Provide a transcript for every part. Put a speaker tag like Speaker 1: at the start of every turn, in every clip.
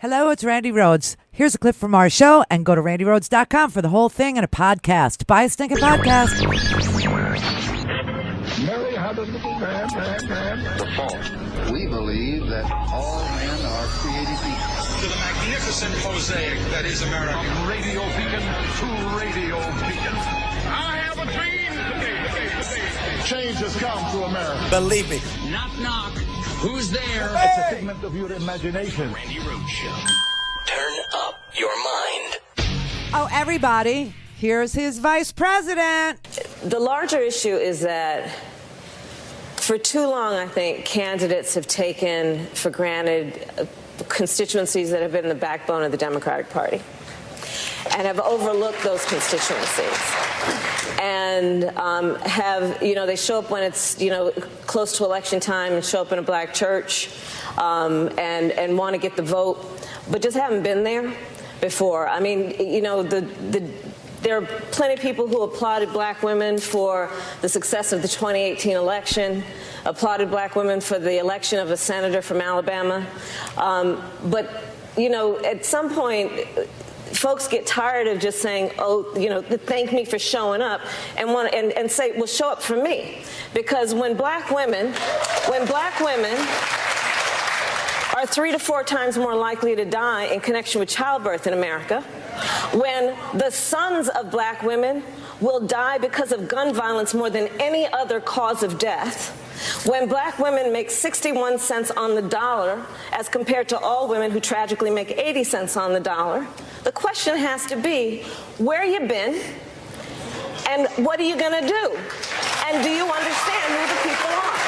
Speaker 1: Hello, it's Randi Rhodes. Here's a clip from our show, and go to randyrhodes.com for the whole thing and a podcast. Buy a stinking podcast.
Speaker 2: Mary had a little lamb.
Speaker 3: The fault. We believe that all men are created equal.
Speaker 4: To the magnificent mosaic that is America.
Speaker 2: From radio beacon to radio beacon. I have a dream today. Change has come to America.
Speaker 5: Believe me.
Speaker 4: Knock, knock. Who's there?
Speaker 2: It's a figment of your imagination.
Speaker 4: Randi Rhodes Show.
Speaker 5: Turn up your mind.
Speaker 1: Oh, everybody, here's his vice president.
Speaker 6: The larger issue is that for too long, I think, candidates have taken for granted constituencies that have been the backbone of the Democratic Party and have overlooked those constituencies. And they show up when it's, close to election time and show up in a black church and want to get the vote, but just haven't been there before. I mean, there are plenty of people who applauded black women for the success of the 2018 election, applauded black women for the election of a senator from Alabama. But at some point, folks get tired of just saying, thank me for showing up, and say, well, show up for me. Because when black women are 3 to 4 times more likely to die in connection with childbirth in America, when the sons of black women will die because of gun violence more than any other cause of death, when black women make 61 cents on the dollar as compared to all women who tragically make 80 cents on the dollar, the question has to be, where you been and what are you going to do? And do you understand who the people are?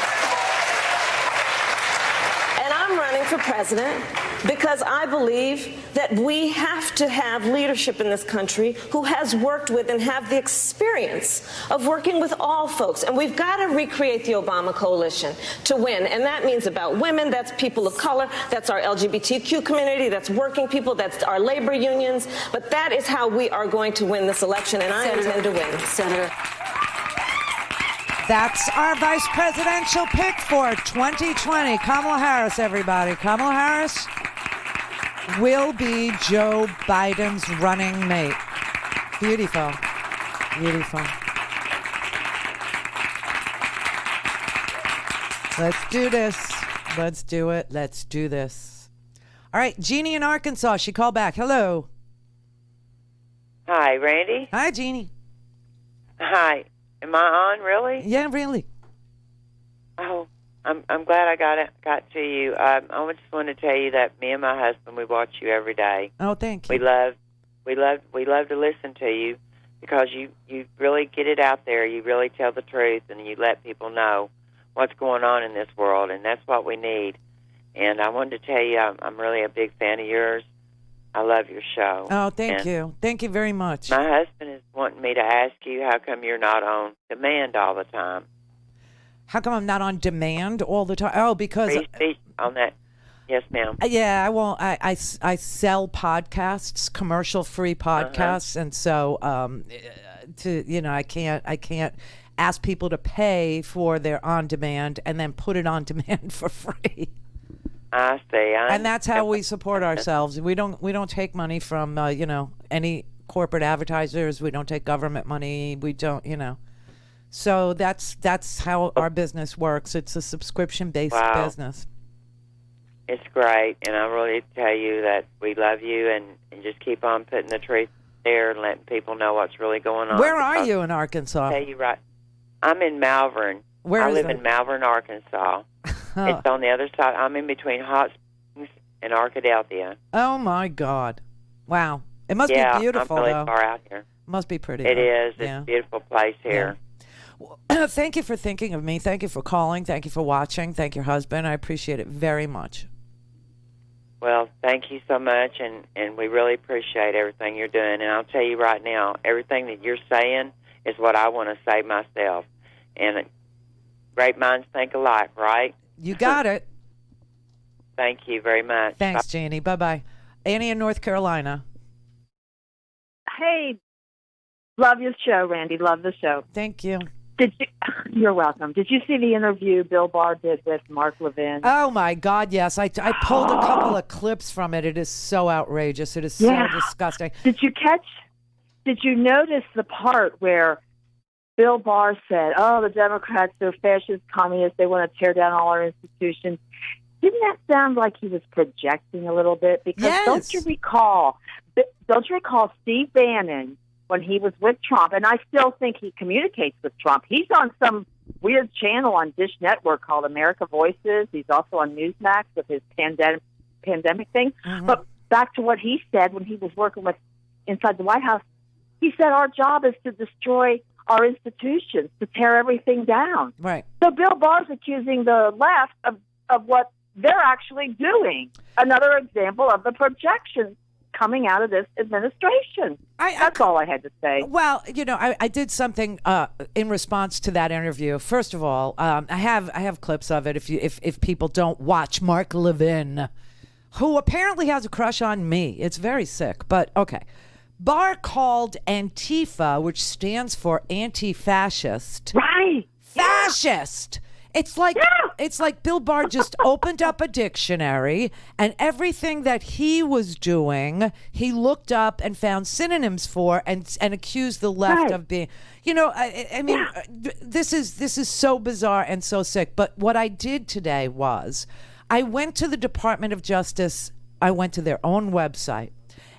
Speaker 6: And I'm running for president because I believe that we have to have leadership in this country who has worked with and have the experience of working with all folks. And we've got to recreate the Obama coalition to win. And that means about women, that's people of color, that's our LGBTQ community, that's working people, that's our labor unions. But that is how we are going to win this election, and I intend to win. Senator.
Speaker 1: That's our vice presidential pick for 2020. Kamala Harris, everybody. Kamala Harris will be Joe Biden's running mate. Beautiful. Beautiful. Let's do this. Let's do it. Let's do this. All right, Jeannie in Arkansas. She called back. Hello.
Speaker 7: Hi, Randi.
Speaker 1: Hi, Jeannie.
Speaker 7: Hi. Am I on, really?
Speaker 1: Yeah, really.
Speaker 7: Oh, I'm glad I got to you. I just want to tell you that me and my husband, we watch you every day.
Speaker 1: Oh, thank you.
Speaker 7: We love to listen to you because you really get it out there. You really tell the truth, and you let people know what's going on in this world, and that's what we need. And I wanted to tell you, I'm really a big fan of yours. I love your show.
Speaker 1: Oh, thank you. Thank you very much.
Speaker 7: My husband is wanting me to ask you, how come you're not on demand all the time?
Speaker 1: How come I'm not on demand all the time? Oh, because...
Speaker 7: Free speech on that. Yes, ma'am.
Speaker 1: Yeah, I won't. I sell podcasts, commercial-free podcasts, and so I can't ask people to pay for their on demand and then put it on demand for free.
Speaker 7: I see.
Speaker 1: And that's how we support ourselves. We don't take money from any corporate advertisers. We don't take government money. We don't, So that's how our business works. It's a subscription-based business.
Speaker 7: It's great, and I really tell you that we love you, and just keep on putting the truth there and letting people know what's really going on.
Speaker 1: Where are you in Arkansas?
Speaker 7: I'll tell you right. I'm in Malvern. I live in Malvern, Arkansas. It's on the other side. I'm in between Hot Springs and Arkadelphia.
Speaker 1: Oh, my God. Wow. It must be beautiful,
Speaker 7: I'm really
Speaker 1: though.
Speaker 7: far out here.
Speaker 1: Must be pretty.
Speaker 7: It is. It's a beautiful place here.
Speaker 1: Yeah. Well, thank you for thinking of me. Thank you for calling. Thank you for watching. Thank your husband. I appreciate it very much.
Speaker 7: Well, thank you so much, and we really appreciate everything you're doing. And I'll tell you right now, everything that you're saying is what I want to say myself. And great minds think alike, right?
Speaker 1: You got it.
Speaker 7: Thank you very much.
Speaker 1: Thanks, Jeannie. Bye-bye. Annie in North Carolina.
Speaker 8: Hey, love your show, Randi. Love the show.
Speaker 1: Thank you.
Speaker 8: You're welcome. Did you see the interview Bill Barr did with Mark Levin?
Speaker 1: Oh my God, yes. I pulled a couple of clips from it. It is so outrageous. It is so disgusting.
Speaker 8: Did you notice the part where Bill Barr said, "Oh, the Democrats, they're fascist, communists, they want to tear down all our institutions"? Didn't that sound like he was projecting a little bit? Because don't you recall Steve Bannon, when he was with Trump, and I still think he communicates with Trump. He's on some weird channel on Dish Network called America Voices. He's also on Newsmax with his pandemic thing. Mm-hmm. But back to what he said when he was working with inside the White House, he said our job is to destroy our institutions, to tear everything down.
Speaker 1: Right.
Speaker 8: So Bill Barr's accusing the left of what they're actually doing. Another example of the projection coming out of this administration. That's all I had to say.
Speaker 1: Well, I did something in response to that interview. First of all, I have clips of it. If people don't watch Mark Levin, who apparently has a crush on me, it's very sick. But okay, Barr called Antifa, which stands for anti-fascist,
Speaker 8: right?
Speaker 1: Fascist. It's like Bill Barr just opened up a dictionary, and everything that he was doing, he looked up and found synonyms for, and accused the left of being. I mean, this is so bizarre and so sick. But what I did today was, I went to the Department of Justice. I went to their own website,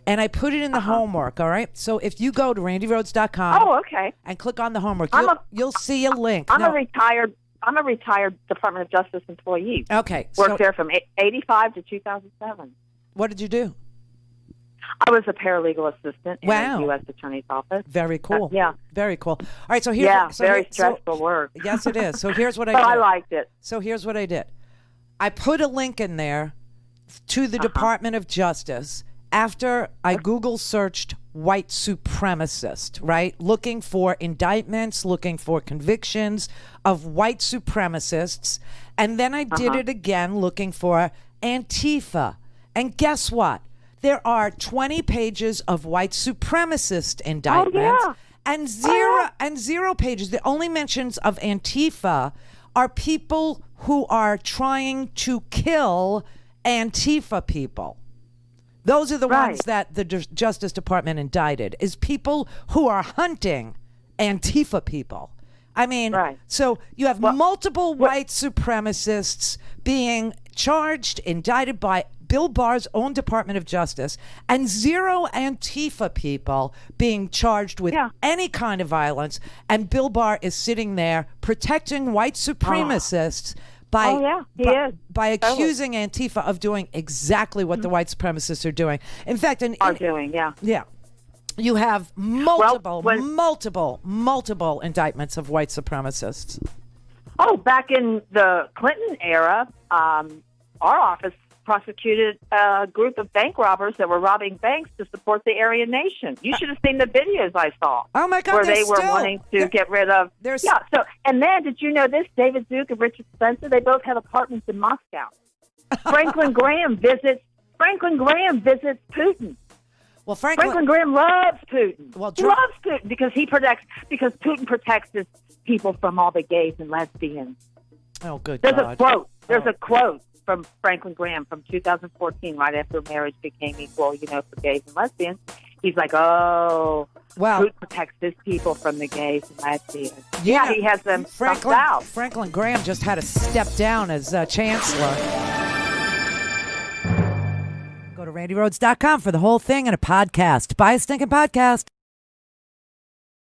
Speaker 1: and I put it in the homework. All right. So if you go to randyrhodes.com, and click on the homework, you'll see a link.
Speaker 8: I'm a retired Department of Justice employee.
Speaker 1: Okay.
Speaker 8: Worked there from 1985 to 2007.
Speaker 1: What did you do?
Speaker 8: I was a paralegal assistant in the U.S. Attorney's Office.
Speaker 1: Very cool.
Speaker 8: Yeah.
Speaker 1: Very cool. All right, so here's...
Speaker 8: very stressful work.
Speaker 1: Yes, it is. So here's what I
Speaker 8: did.
Speaker 1: I
Speaker 8: liked it.
Speaker 1: So here's what I did. I put a link in there to the Department of Justice after I Google searched white supremacist, right? Looking for indictments, looking for convictions of white supremacists. And then I did it again looking for Antifa. And guess what? There are 20 pages of white supremacist indictments and zero pages. The only mentions of Antifa are people who are trying to kill Antifa people. Those are the ones that the Justice Department indicted, is people who are hunting Antifa people. I mean, so you have multiple white supremacists being charged, indicted by Bill Barr's own Department of Justice, and zero Antifa people being charged with any kind of violence. And Bill Barr is sitting there protecting white supremacists by accusing Antifa of doing exactly what the white supremacists are doing. In fact, you have multiple indictments of white supremacists.
Speaker 8: Oh, back in the Clinton era, our office prosecuted a group of bank robbers that were robbing banks to support the Aryan Nation. You should have seen the videos I saw.
Speaker 1: Oh my God!
Speaker 8: Where they were wanting to get rid of. So, and then did you know this? David Duke and Richard Spencer, they both have apartments in Moscow. Franklin Graham visits Putin.
Speaker 1: Well,
Speaker 8: Franklin Graham loves Putin. Well, he loves Putin because Putin protects his people from all the gays and lesbians.
Speaker 1: Oh, good
Speaker 8: There's
Speaker 1: God.
Speaker 8: a quote from Franklin Graham from 2014, right after marriage became equal, for gays and lesbians. He's like, Putin protects his people from the gays and lesbians. Yeah, he has them stuffed out.
Speaker 1: Franklin Graham just had to step down as chancellor. Go to randyrhodes.com for the whole thing and a podcast. Buy a stinking podcast.